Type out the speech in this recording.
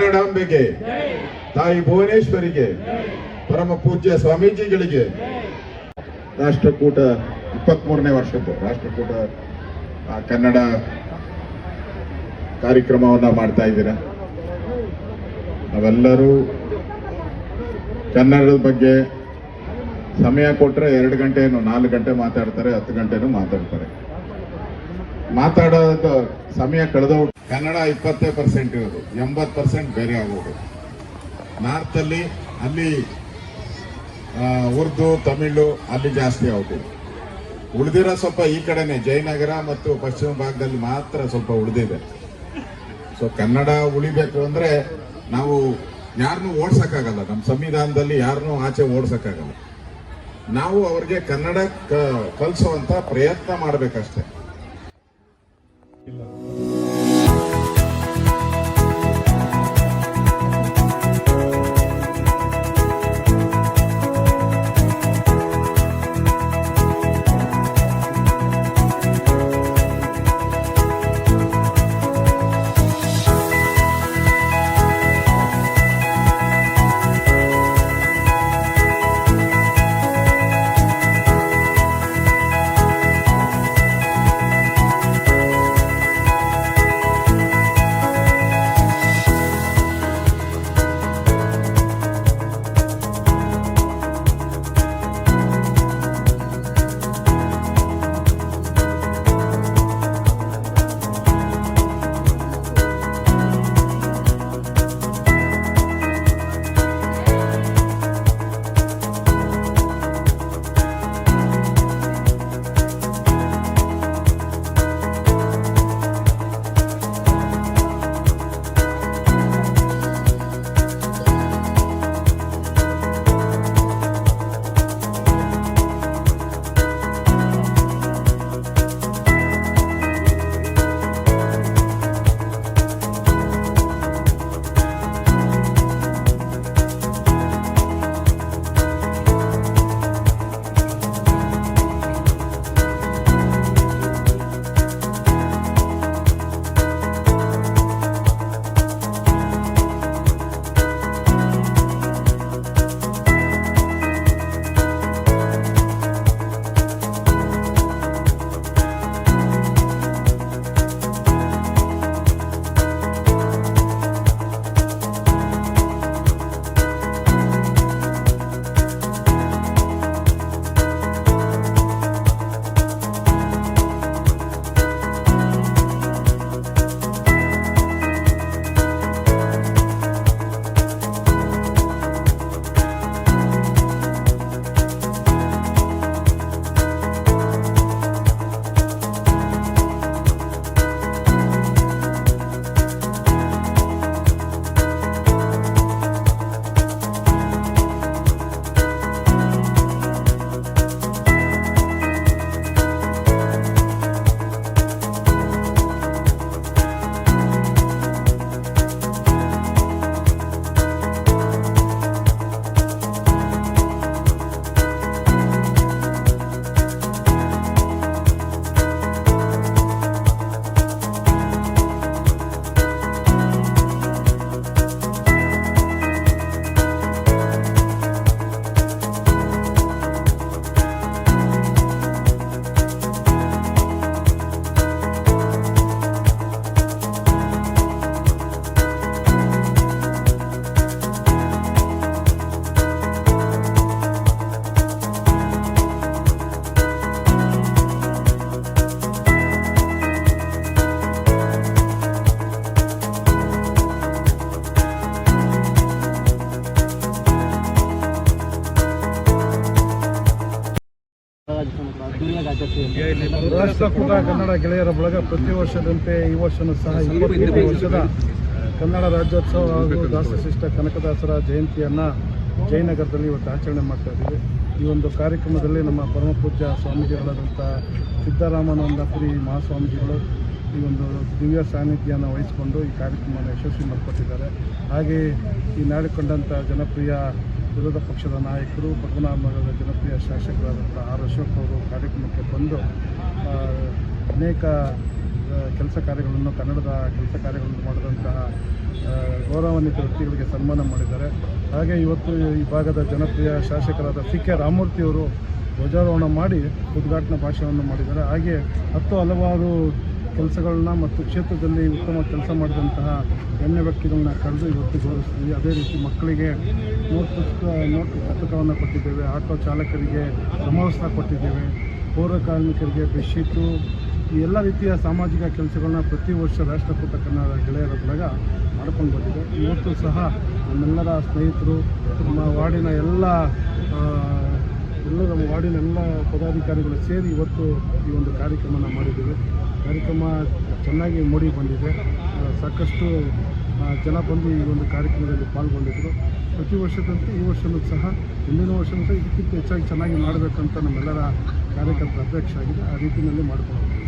ಕನ್ನಡಾಂಬೆಗೆ, ತಾಯಿ ಭುವನೇಶ್ವರಿಗೆ, ಪರಮ ಪೂಜ್ಯ ಸ್ವಾಮೀಜಿಗಳಿಗೆ ರಾಷ್ಟ್ರಕೂಟ 23ನೇ ವರ್ಷದ್ದು ರಾಷ್ಟ್ರಕೂಟ ಕನ್ನಡ ಕಾರ್ಯಕ್ರಮವನ್ನ ಮಾಡ್ತಾ ಇದ್ದೀರಾ. ನಾವೆಲ್ಲರೂ ಕನ್ನಡದ ಬಗ್ಗೆ ಸಮಯ ಕೊಟ್ಟರೆ 2 ಗಂಟೆ 4 ಗಂಟೆ ಮಾತಾಡ್ತಾರೆ, 10 ಗಂಟೆನೂ ಮಾತಾಡ್ತಾರೆ. ಮಾತಾಡೋದ ಸಮಯ ಕಳೆದ ಕನ್ನಡ 20% ಇರೋದು, 80% ಬೇರೆ ಆಗೋದು. ನಾರ್ತಲ್ಲಿ ಅಲ್ಲಿ ಉರ್ದು ತಮಿಳು ಅಲ್ಲಿ ಜಾಸ್ತಿ ಆಗೋದು. ಉಳಿದಿರೋ ಸ್ವಲ್ಪ ಈ ಕಡೆನೆ ಜಯನಗರ ಮತ್ತು ಪಶ್ಚಿಮ ಭಾಗದಲ್ಲಿ ಮಾತ್ರ ಸ್ವಲ್ಪ ಉಳಿದಿದೆ. ಸೊ ಕನ್ನಡ ಉಳಿಬೇಕು ಅಂದ್ರೆ ನಾವು ಯಾರನ್ನೂ ಓಡ್ಸಕ್ಕಾಗಲ್ಲ. ನಮ್ಮ ಸಂವಿಧಾನದಲ್ಲಿ ಯಾರನ್ನೂ ಆಚೆ ಓಡ್ಸಕ್ಕಾಗಲ್ಲ. ನಾವು ಅವ್ರಿಗೆ ಕನ್ನಡ ಕಲಿಸುವಂತ ಪ್ರಯತ್ನ ಮಾಡಬೇಕಷ್ಟೇ. ರಾಷ್ಟ್ರಕೂಟ ಕನ್ನಡ ಗೆಳೆಯರ ಬಳಗ ಪ್ರತಿ ವರ್ಷದಂತೆ ಈ ವರ್ಷವೂ ಸಹ 25ನೇ ವರ್ಷದ ಕನ್ನಡ ರಾಜ್ಯೋತ್ಸವ ಹಾಗೂ ದಾಸಶ್ರೇಷ್ಠ ಕನಕದಾಸರ ಜಯಂತಿಯನ್ನು ಜಯನಗರದಲ್ಲಿ ಇವತ್ತು ಆಚರಣೆ ಮಾಡ್ತಾ ಇದ್ದೀವಿ. ಈ ಒಂದು ಕಾರ್ಯಕ್ರಮದಲ್ಲಿ ನಮ್ಮ ಪರಮಪೂಜ್ಯ ಸ್ವಾಮೀಜಿಗಳಾದಂಥ ಸಿದ್ದರಾಮಾನಂದಪುರಿ ಮಹಾಸ್ವಾಮೀಜಿಗಳು ಈ ಒಂದು ದಿವ್ಯ ಸಾನ್ನಿಧ್ಯವನ್ನು ವಹಿಸಿಕೊಂಡು ಈ ಕಾರ್ಯಕ್ರಮವನ್ನು ಯಶಸ್ವಿ ಮಾಡಿಕೊಟ್ಟಿದ್ದಾರೆ. ಹಾಗೆ ಈ ನಾಡಿಕೊಂಡಂಥ ಜನಪ್ರಿಯ ವಿರೋಧ ಪಕ್ಷದ ನಾಯಕರು ಪದ್ಮನಾಭನಗರದ ಜನಪ್ರಿಯ ಶಾಸಕರಾದಂಥ ಆರ್ ಅಶೋಕ್ ಅವರು ಕಾರ್ಯಕ್ರಮಕ್ಕೆ ಬಂದು ಅನೇಕ ಕೆಲಸ ಕಾರ್ಯಗಳನ್ನು ಕನ್ನಡದ ಕೆಲಸ ಕಾರ್ಯಗಳನ್ನು ಮಾಡಿದಂತಹ ಗೌರವಾನ್ವಿತ ವ್ಯಕ್ತಿಗಳಿಗೆ ಸನ್ಮಾನ ಮಾಡಿದ್ದಾರೆ. ಹಾಗೆ ಇವತ್ತು ಈ ಭಾಗದ ಜನಪ್ರಿಯ ಶಾಸಕರಾದ CK ರಾಮಮೂರ್ತಿಯವರು ಧ್ವಜಾರೋಹಣ ಮಾಡಿ ಉದ್ಘಾಟನಾ ಭಾಷಣವನ್ನು ಮಾಡಿದ್ದಾರೆ. ಹಾಗೆ ಹಲವಾರು ಕೆಲಸಗಳನ್ನ ಮತ್ತು ಕ್ಷೇತ್ರದಲ್ಲಿ ಉತ್ತಮ ಕೆಲಸ ಮಾಡಿದಂತಹ ಗಣ್ಯ ವ್ಯಕ್ತಿಗಳನ್ನ ಕರೆದು ಇವತ್ತು ಗೌರವಿಸ್ತೀವಿ. ಅದೇ ರೀತಿ ಮಕ್ಕಳಿಗೆ ನೋಟ್ ಪುಸ್ತಕವನ್ನು ಕೊಟ್ಟಿದ್ದೇವೆ, ಆಟೋ ಚಾಲಕರಿಗೆ ಸಮವಸ್ತ್ರ ಕೊಟ್ಟಿದ್ದೇವೆ, ಪೌರ ಕಾರ್ಮಿಕರಿಗೆ ಬೆಡ್ಶೀಟು, ಈ ಎಲ್ಲ ರೀತಿಯ ಸಾಮಾಜಿಕ ಕೆಲಸಗಳನ್ನ ಪ್ರತಿ ವರ್ಷ ರಾಷ್ಟ್ರಕೂಟ ಕನ್ನಡ ಗೆಳೆಯರ ಬಳಗ ಮಾಡ್ಕೊಂಡು ಬಂದಿದೆ. ಇವತ್ತು ಸಹ ನಮ್ಮೆಲ್ಲರ ಸ್ನೇಹಿತರು, ನಮ್ಮ ವಾರ್ಡಿನ ಎಲ್ಲ ಪದಾಧಿಕಾರಿಗಳು ಸೇರಿ ಇವತ್ತು ಈ ಒಂದು ಕಾರ್ಯಕ್ರಮನ ಮಾಡಿದ್ದೇವೆ. ಕಾರ್ಯಕ್ರಮ ಚೆನ್ನಾಗಿ ಮೂಡಿ ಬಂದಿದೆ. ಸಾಕಷ್ಟು ಜನ ಬಂದು ಈ ಒಂದು ಕಾರ್ಯಕ್ರಮದಲ್ಲಿ ಪಾಲ್ಗೊಂಡಿದ್ದರು. ಪ್ರತಿ ವರ್ಷದಂತೆ ಈ ವರ್ಷವೂ ಸಹ ಮುಂದಿನ ವರ್ಷವೂ ಸಹ ಇದಕ್ಕಿಂತ ಹೆಚ್ಚಾಗಿ ಚೆನ್ನಾಗಿ ಮಾಡಬೇಕಂತ ನಮ್ಮೆಲ್ಲರ ಕಾರ್ಯಕರ್ತರ ಅಪೇಕ್ಷೆ ಆಗಿದೆ. ಆ ರೀತಿಯಲ್ಲಿ ಮಾಡಿಕೊಳ್ಳೋದು.